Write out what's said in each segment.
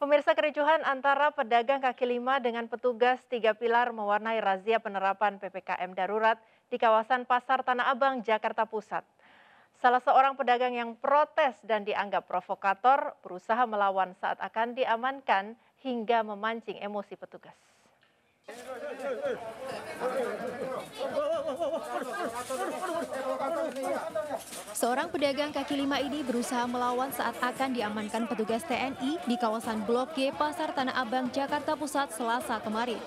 Pemirsa, kericuhan antara pedagang kaki lima dengan petugas tiga pilar mewarnai razia penerapan PPKM darurat di kawasan Pasar Tanah Abang, Jakarta Pusat. Salah seorang pedagang yang protes dan dianggap provokator berusaha melawan saat akan diamankan hingga memancing emosi petugas. Seorang pedagang kaki lima ini berusaha melawan saat akan diamankan petugas TNI di kawasan Blok G Pasar Tanah Abang, Jakarta Pusat, Selasa kemarin.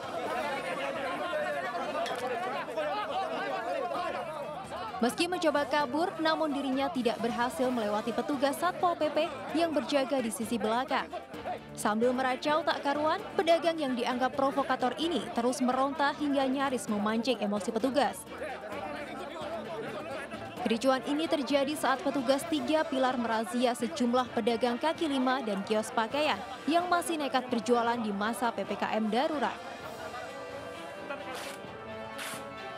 Meski mencoba kabur, namun dirinya tidak berhasil melewati petugas Satpol PP yang berjaga di sisi belakang. Sambil meracau tak karuan, pedagang yang dianggap provokator ini terus meronta hingga nyaris memancing emosi petugas. Kericuan ini terjadi saat petugas tiga pilar merazia sejumlah pedagang kaki lima dan kios pakaian yang masih nekat berjualan di masa PPKM darurat.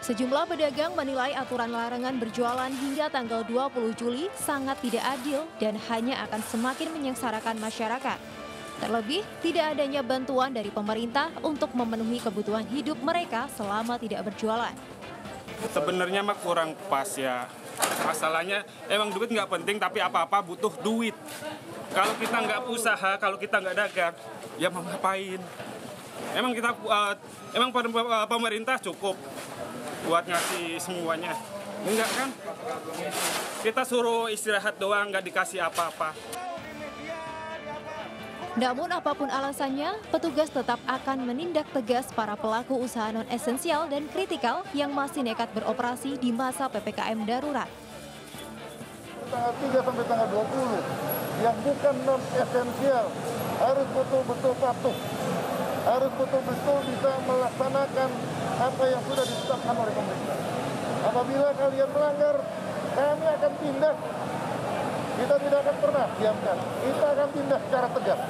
Sejumlah pedagang menilai aturan larangan berjualan hingga tanggal 20 Juli sangat tidak adil dan hanya akan semakin menyengsarakan masyarakat. Terlebih, tidak adanya bantuan dari pemerintah untuk memenuhi kebutuhan hidup mereka selama tidak berjualan. Sebenarnya mah kurang pas ya. Masalahnya emang duit nggak penting, tapi apa-apa butuh duit. Kalau kita nggak usaha, kalau kita nggak dagang, ya mau ngapain? Emang pemerintah cukup buat ngasih semuanya? Enggak kan? Kita suruh istirahat doang, nggak dikasih apa-apa. Namun apapun alasannya, petugas tetap akan menindak tegas para pelaku usaha non-esensial dan kritikal yang masih nekat beroperasi di masa PPKM darurat. Tanggal 3 sampai tanggal 20, yang bukan non-esensial harus betul-betul patuh. Harus betul-betul bisa melaksanakan apa yang sudah ditetapkan oleh pemerintah. Apabila kalian melanggar, kami akan tindak. Kita tidak akan pernah diamkan. Kita akan tindak secara tegas.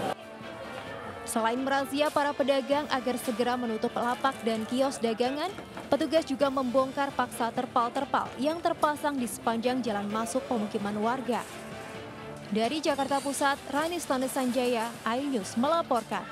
Selain merazia para pedagang agar segera menutup lapak dan kios dagangan, petugas juga membongkar paksa terpal-terpal yang terpasang di sepanjang jalan masuk pemukiman warga. Dari Jakarta Pusat, Ranis Sanjaya, iNews melaporkan.